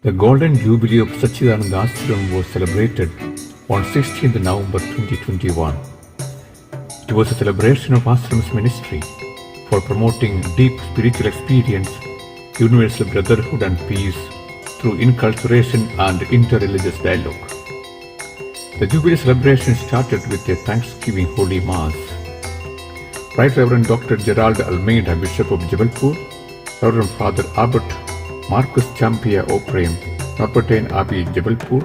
The Golden Jubilee of Sachidananda Ashram was celebrated on 16th November 2021. It was a celebration of Ashram's ministry for promoting deep spiritual experience, universal brotherhood and peace through inculturation and interreligious dialogue. The Jubilee celebration started with a Thanksgiving Holy Mass. Right Reverend Dr. Gerald Almeida, Bishop of Jabalpur, Reverend Father Albert Marcus Champia Oprem, Norbertine Abbey, Jabalpur,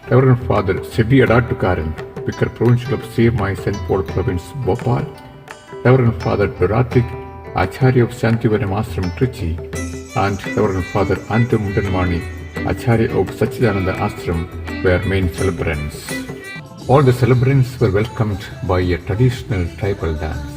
Reverend Father Sebi Adatukaran, Vicar Provincial of CMI St. Paul Province, Bhopal, Reverend Father Doratik, Acharya of Shantivanam Ashram, Trichy, and Reverend Father Antu Mundanmani, Acharya of Sachidananda Ashram, were main celebrants. All the celebrants were welcomed by a traditional tribal dance.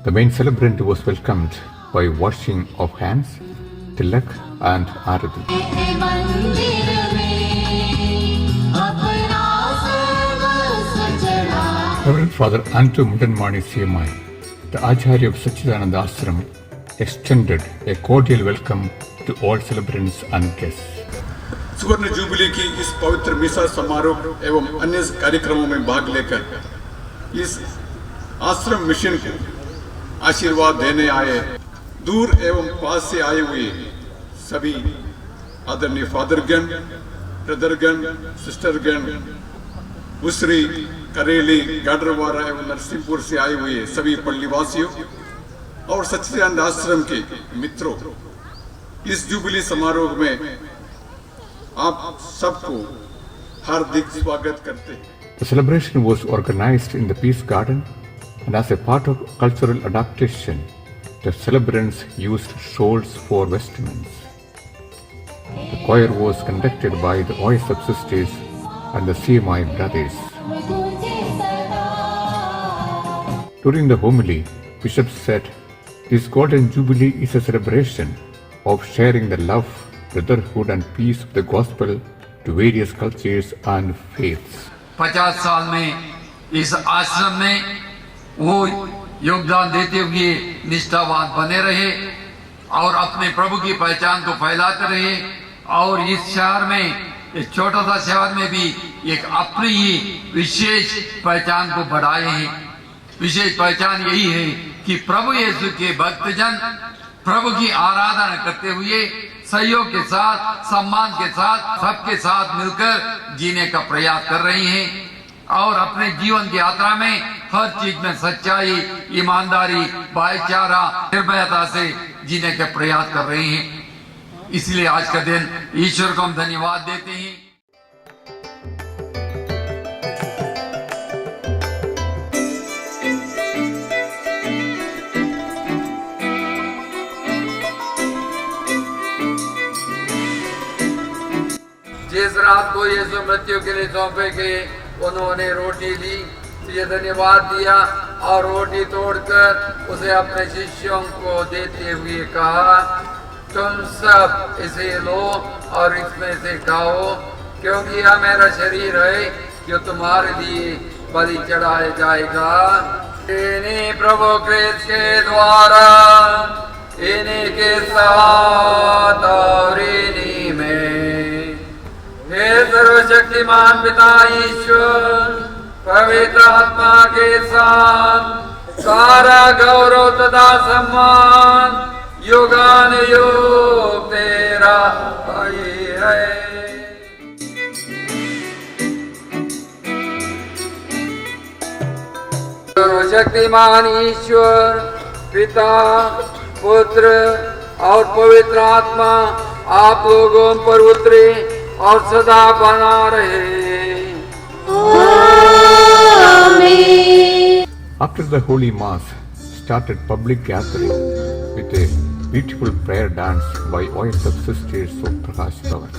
The main celebrant was welcomed by washing of hands, tilak and arati. Reverend Father Antu Mundanmani CMI, the Acharya of Sachidananda Ashram, extended a cordial welcome to all celebrants and guests. सुवर्ण jubilee की इस पवित्र मिसा समारोह एवं अन्य कार्यक्रमों में भाग लेकर इस आश्रम मिशन को आशीर्वाद देने आए दूर एवं पास से आए हुए सभी आदरणीय फादरगण, ब्रदरगण, सिस्टरगण, उसरी, करेली, गाडरवारा एवं नरसिंहपुर से आए हुए सभी पल्लीवासियों और सच्चिदानंद आश्रम के मित्रों, इस जुबली समारोह में आप सबको हार्दिक स्वागत करते हैं। The celebration was organized in the Peace Garden, and as a part of cultural adaptation, the celebrants used shawls for vestments. The choir was conducted by the OSF sisters and the CMI brothers. During the homily, Bishop said, "This Golden Jubilee is a celebration of sharing the love, brotherhood and peace of the gospel to various cultures and faiths." 50 साल में इस आश्रम में वो योगदान देते हुए निष्ठावान बने रहे और अपने प्रभु की पहचान को फैलाते रहे और इस शहर में, इस छोटा सा शहर में भी एक अपनी ही विशेष पहचान को बढ़ाए हैं। विशेष पहचान यही है कि प्रभु यीशु के भक्तजन प्रभु की आराधना करते हुए सहयोग के साथ, सम्मान के साथ, सबके साथ मिलकर जीने का प्रयास कर रहे हैं और अपने जीवन की यात्रा में हर चीज में सच्चाई, ईमानदारी, भाईचारा, निर्भयता से जीने का प्रयास कर रहे हैं। इसलिए आज का दिन ईश्वर को हम धन्यवाद देते हैं। जिस रात को यीशु मृत्यु के लिए सौंपे गए, उन्होंने रोटी ली, ये धन्यवाद दिया और रोटी तोड़कर उसे अपने शिष्यों को देते हुए कहा, तुम सब इसे लो और इसमें से खाओ, क्योंकि यह मेरा शरीर है जो तुम्हारे लिए बलि चढ़ाया जाएगा। इन्हीं प्रभु क्रिस्त के द्वारा, इन्हीं के साथ और इन्हीं में, हे सर्वशक्तिमान पिता ईश्वर, पवित्र आत्मा के साथ सारा गौरव तथा सम्मान युगान युग तेरा ही है। सर्वशक्तिमान ईश्वर पिता, पुत्र और पवित्र आत्मा आप लोगों पर उतरे और सदा बना रहे। After the Holy Mass, started public gathering with a beautiful prayer dance by OSF sisters of Prakash Bhavan.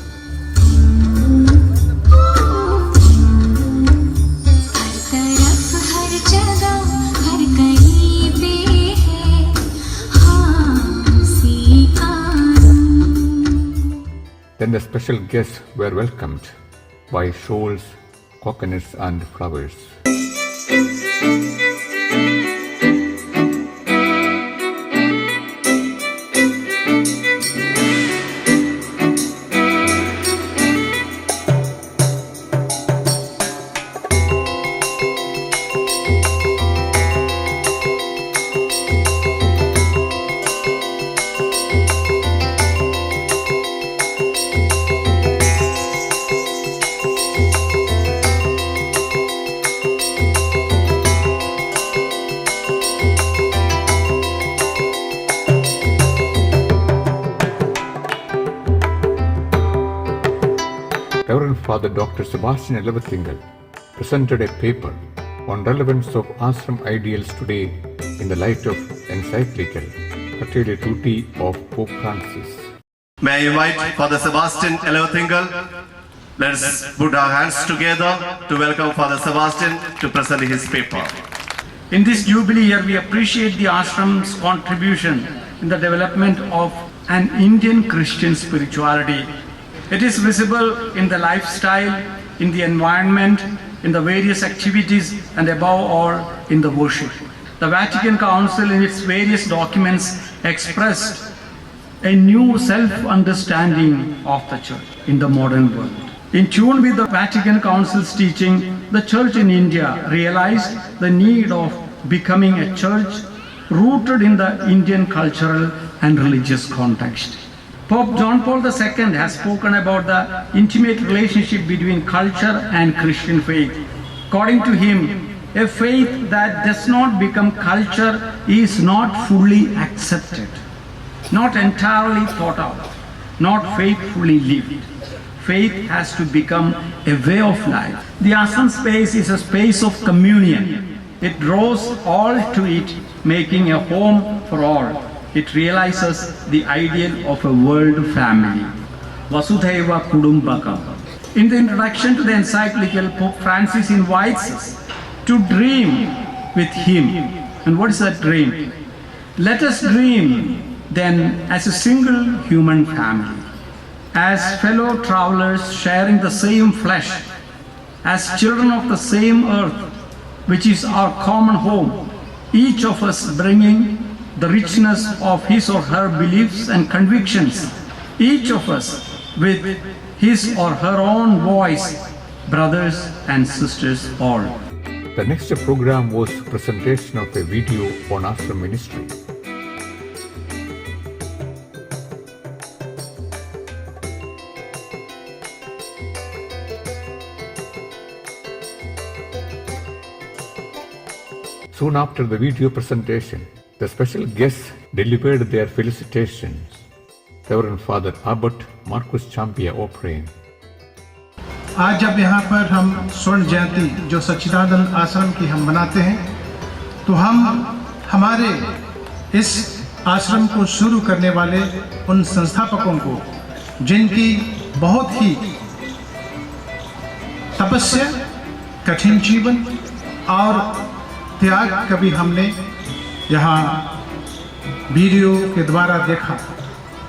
Then the special guests were welcomed by shawls, coconuts and flowers. Reverend Father Dr. Sebastian Elevathingal presented a paper on relevance of ashram ideals today in the light of encyclical Fratelli Tutti of Pope Francis. May I invite Father Sebastian Elevathingal. Let's put our hands together to welcome Father Sebastian to present his paper. In this Jubilee year, we appreciate the ashram's contribution in the development of an Indian Christian spirituality. It is visible in the lifestyle, in the environment, in the various activities, and above all, in the worship. The Vatican Council, in its various documents, expressed a new self-understanding of the Church in the modern world. In tune with the Vatican Council's teaching, the Church in India realized the need of becoming a church rooted in the Indian cultural and religious context. Pope John Paul II has spoken about the intimate relationship between culture and Christian faith. According to him, a faith that does not become culture is not fully accepted, not entirely thought of, not faithfully lived. Faith has to become a way of life. The ashram space is a space of communion. It draws all to it, making a home for all. It realizes the ideal of a world family. Vasudhaiva Kudumbakam. In the introduction to the encyclical, Pope Francis invites us to dream with him. And what is that dream? Let us dream then as a single human family, as fellow travelers sharing the same flesh, as children of the same earth, which is our common home, each of us bringing the richness of his or her beliefs and convictions, each of us with his or her own voice, brothers and sisters all. The next program was presentation of a video on ashram ministry. Soon after the video presentation, the special guests delivered their felicitations. Reverend Father Abbot Marcus Champia O'Brien. आज जब यहाँ पर हम स्वर्ण जयंती जो सच्चिदानंद आश्रम की हम मनाते हैं, तो हम हमारे इस आश्रम को शुरू करने वाले उन संस्थापकों को, जिनकी बहुत ही तपस्या, कठिन जीवन और त्याग कभी हमने यहाँ वीडियो के द्वारा देखा,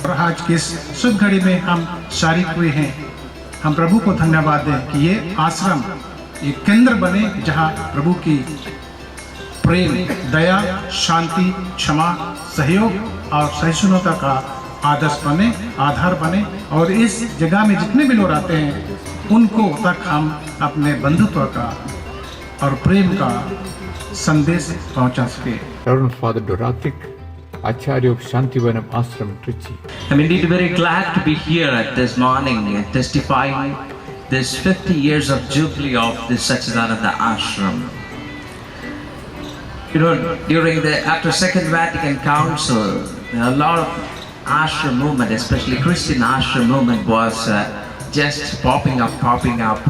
और आज की इस शुभ घड़ी में हम शारीक हुए हैं, हम प्रभु को धन्यवाद दें कि ये आश्रम एक केंद्र बने जहाँ प्रभु की प्रेम, दया, शांति, क्षमा, सहयोग और सहिष्णुता का आदर्श बने, आधार बने, और इस जगह में जितने भी लोग आते हैं उनको तक हम अपने बंधुत्व का और प्रेम का संदेश पहुंचा सके. Reverend Father Doratic, Acharya of Shantivanam Ashram, Trichy. I'm indeed very glad to be here at this morning and testifying this 50 years of Jubilee of this Satchidananda Ashram. You know, after Second Vatican Council, a lot of ashram movement, especially Christian ashram movement, was just popping up.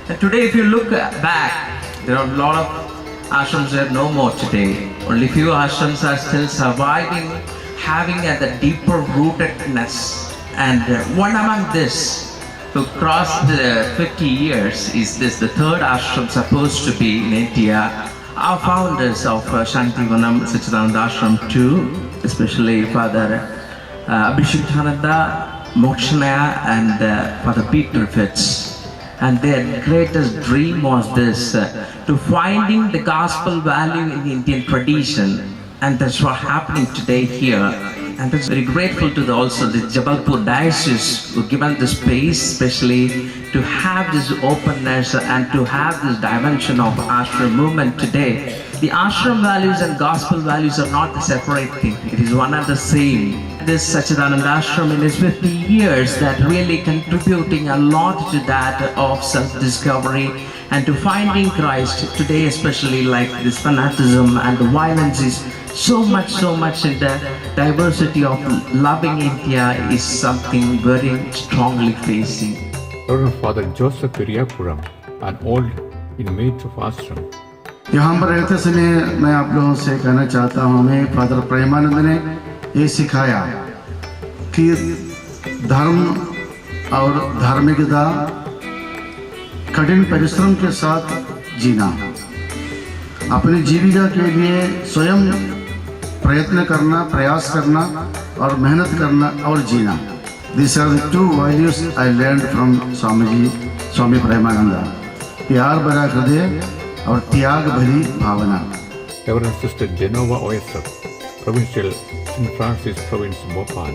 And today, if you look back, there are a lot of ashrams that are no more today. Only few ashrams are still surviving, having the deeper rootedness. And one among this, to cross the 50 years, is this the third ashram supposed to be in India. Our founders of Shantivanam Satchidananda Ashram too, especially Father Abhishek Thananda, Mokshanaya and Father Peter Fitz. And their greatest dream was this, to finding the gospel value in the Indian tradition. And that's what happening today here. And I'm very grateful to also the Jabalpur Diocese who given the space especially to have this openness and to have this dimension of ashram movement today. The ashram values and gospel values are not a separate thing. It is one and the same. This Sachidananda Ashram in its 50 years that really contributing a lot to that of self-discovery and to finding Christ today, especially like this fanaticism and the violence is so much in the diversity of loving India is something very strongly facing. Reverend Father Joseph Piriyapuram, an old inmate of ashram. यहाँ पर रहते समय मैं आप लोगों से कहना चाहता हूँ, हमें फादर प्रेमानंद ने ये सिखाया कि धर्म और धार्मिकता कठिन परिश्रम के साथ जीना, अपनी जीविका के लिए स्वयं प्रयत्न करना, प्रयास करना और मेहनत करना और जीना. These are the two values I learned from स्वामी प्रेमानंद. प्यार भरा हृदय और त्याग भरी भावना. Reverend Sister Genova Oyasap, Provincial St. Francis Province, Bhopal.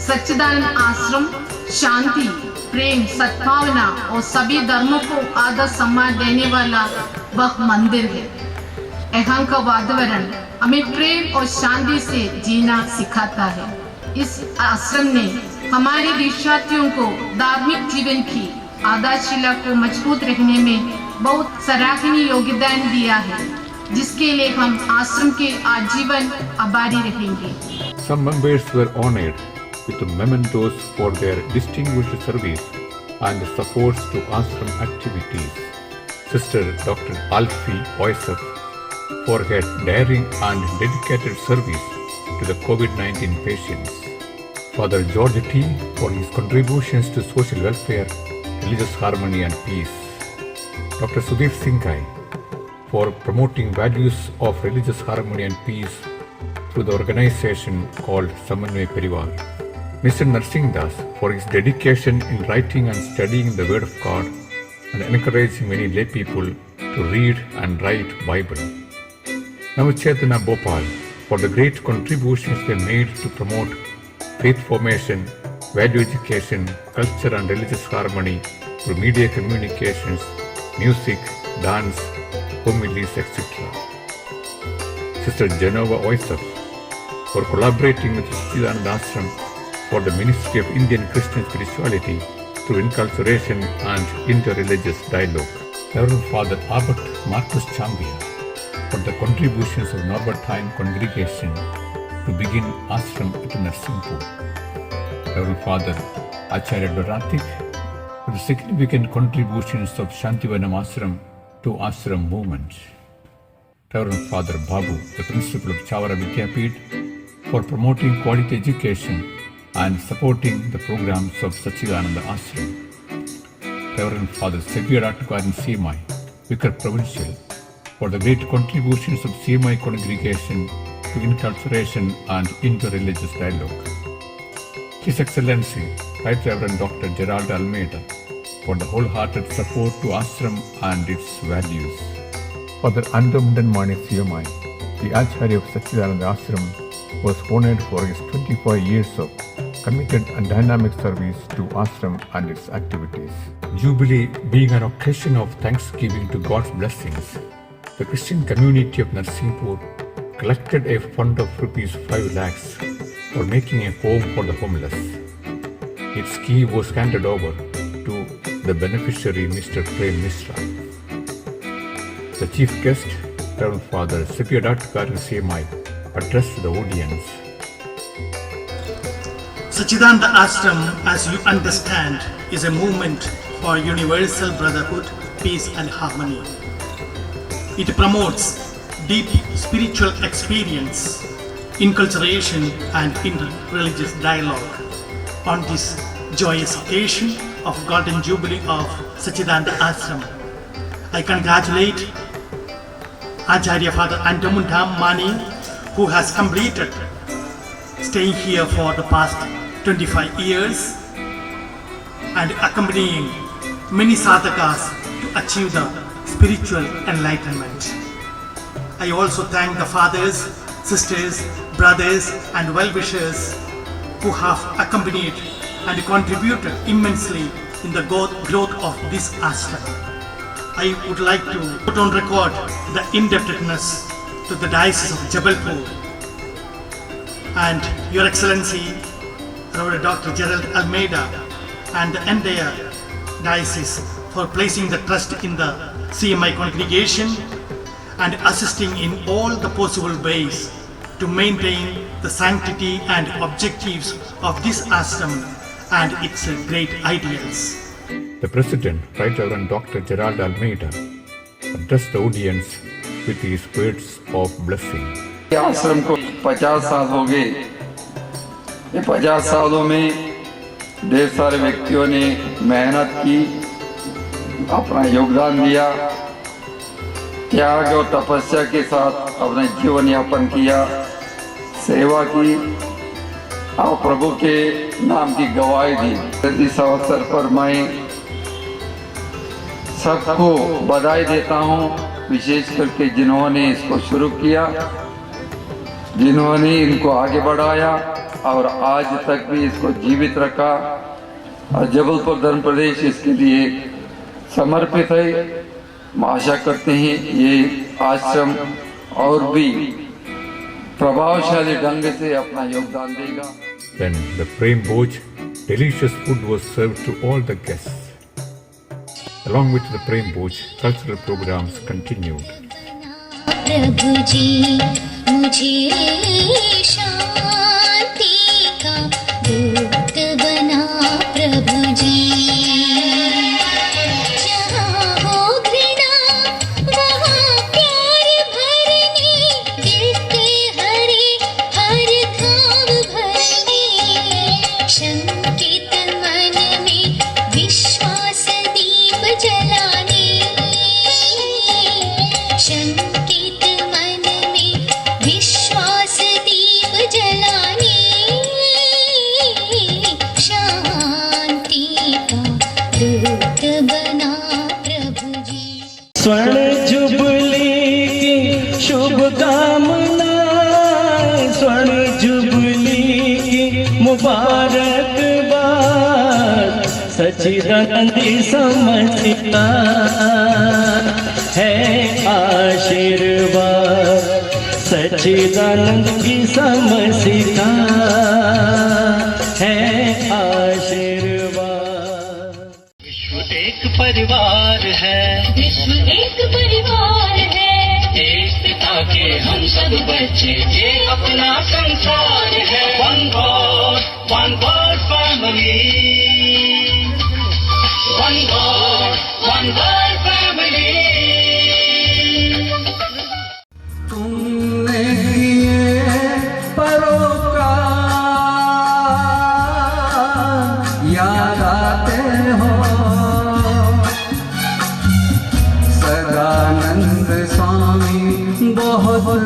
सच्चिदानंद आश्रम शांति, प्रेम, सद्भावना और सभी धर्मों को आदर सम्मान देने वाला वह मंदिर है. यहाँ का वातावरण हमें प्रेम और शांति से जीना सिखाता है. इस आश्रम ने हमारे दीक्षार्थियों को धार्मिक जीवन की आधारशिला को मजबूत रखने में बहुत सराहनीय योगदान दिया है, जिसके लिए हम आश्रम के आजीवन आभारी रहेंगे. Some members were honored with mementos for their distinguished service and supports to ashram activities. Sister Dr. Alfie Oyasap for her daring and dedicated service to the COVID-19 patients. Father George T. for his contributions to social welfare, religious harmony and peace. Dr. Sudhir Singhai for promoting values of religious harmony and peace through the organization called Samanvay Parivar. Mr. Narsingh Das for his dedication in writing and studying the Word of God and encouraging many lay people to read and write Bible. Navachetana Bhopal for the great contributions they made to promote faith formation, value education, culture and religious harmony through media communications, music, dance, homilies, etc. Sister Genova Oyasap for collaborating with Sachidananda Ashram for the Ministry of Indian Christian Spirituality through inculturation and interreligious dialogue. Reverend Father Albert Marcus Chambia for the contributions of Norbertine congregation to begin ashram at Narsinghpur. Reverend Father Acharya Doratik for the significant contributions of Shantivanam Ashram to ashram movement. Reverend Father Babu, the principal of Chavara Vidyapeeth, for promoting quality education and supporting the programs of Sachidananda Ashram. Reverend Father Xavier Attukaran CMI, Vicar Provincial, for the great contributions of CMI congregation to inculturation and interreligious dialogue. His Excellency, Right Reverend Dr. Gerald Almeida, for the wholehearted support to ashram and its values. Father Andamundan Mani CMI, the Acharya of Sachidananda Ashram, was honored for his 25 years of committed and dynamic service to ashram and its activities. Jubilee being an occasion of thanksgiving to God's blessings, the Christian community of Narsinghpur collected a fund of ₹5 lakhs for making a home for the homeless. Its key was handed over to the beneficiary, Mr. Prem Mishra. The chief guest, Reverend Father Xavier Attukaran CMI, addressed the audience. Sachidananda Ashram, as you understand, is a movement for universal brotherhood, peace and harmony. It promotes deep spiritual experience, inculturation and inter-religious dialogue. On this joyous occasion of Golden Jubilee of Sachidananda Ashram, I congratulate Acharya Father Andamundan Mani, who has completed staying here for the past 25 years and accompanying many sadhakas to achieve the spiritual enlightenment. I also thank the fathers, sisters, brothers and well-wishers who have accompanied and contributed immensely in the growth of this ashram. I would like to put on record the indebtedness to the Diocese of Jabalpur and Your Excellency Reverend Dr. Gerald Almeida and the entire Diocese for placing the trust in the CMI congregation and assisting in all the possible ways to maintain the sanctity and objectives of this ashram and its great ideals. The President, Right Reverend Dr. Gerald Almeida, addressed the audience with his words of blessing. आश्रम को 50 साल हो गए। ये 50 सालों में ढेर सारे व्यक्तियों ने मेहनत की, अपना योगदान दिया, त्याग और तपस्या के साथ अपना जीवन यापन किया, सेवा की और प्रभु के नाम की गवाही दी। इस अवसर पर मैं सबको बधाई देता हूँ, विशेष करके जिन्होंने इसको शुरू किया, जिन्होंने इनको आगे बढ़ाया और आज तक भी इसको जीवित रखा। और जबलपुर धर्म प्रदेश इसके लिए समर्पित है। हम आशा करते हैं ये आश्रम और भी प्रभावशाली ढंग से अपना योगदान देगा। Then the Prem Bhoj, delicious food was served to all the guests. Along with the Prem Bhoj, cultural programs continued. प्रभु जी मुझे शांति का दूत बना प्रभु जी, जहाँ हो घृणा वहाँ प्यार भरने, दिल के हरे हर घाव भरने, शंकित मन में विश्वास दीप जलाने, शंकित मन में विश्वास दीप जलाने, शांति का दूत बना प्रभु जी। स्वर्ण जुबली की शुभकामना, स्वर्ण जुबली की मुबारकबाद, सच्चिदानंद समझता है आशीर्वाद, सच्चिदानंद की समझता है आशीर्वाद। विश्व एक परिवार है, विश्व एक परिवार है, एक पिता के हम सब बच्चे, ये अपना संसार है। One God family, one God family। तुमने दिए परोपकार याद आते हो, सदानंद स्वामी बहुत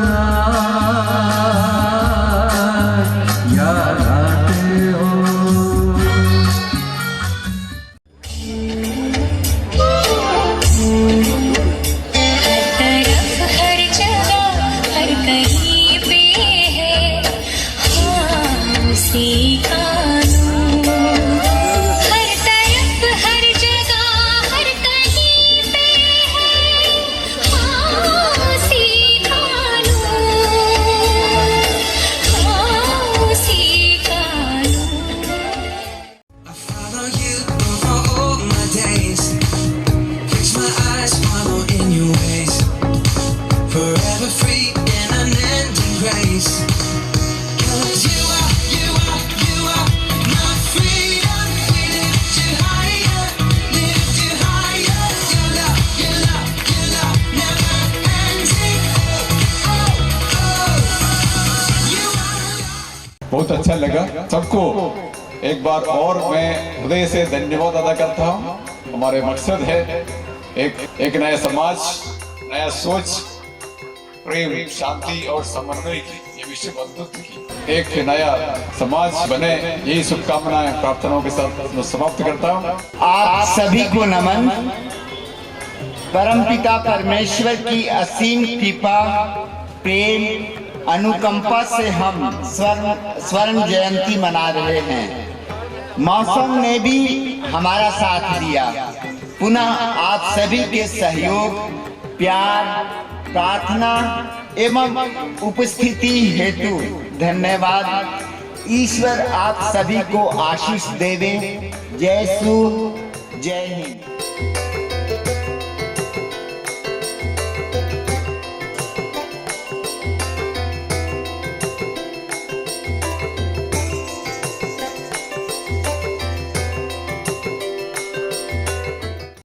याद आते हो। तरफ हर जगह हर कहीं पे है उसी का नूर, हर तरफ हर जगह हर कहीं पे है उसी का नूर, उसी का नूर। I follow you for all my days, fix my eyes, follow in your ways, forever free in unending grace. 'Cause you are my freedom. We lift you higher, lift you higher. Your love never ending. Oh, you are. बहुत अच्छा लगा सबको। एक बार और मैं हृदय से धन्यवाद अदा करता हूँ। हमारे मकसद है एक नया समाज, नया सोच, प्रेम, शांति और समन्वय की। ये विश्व अद्भुत की एक नया समाज बने, यही शुभकामनाएं प्रार्थनाओं के साथ समाप्त करता हूँ। आप सभी को नमन। परमपिता परमेश्वर की असीम कृपा, प्रेम, अनुकंपा से हम स्वर्ण जयंती मना रहे हैं। मौसम ने भी हमारा साथ दिया। पुनः आप सभी के सहयोग, प्यार, प्रार्थना एवं उपस्थिति हेतु धन्यवाद। ईश्वर आप सभी को आशीष देवे। जय सू, जय हिंद।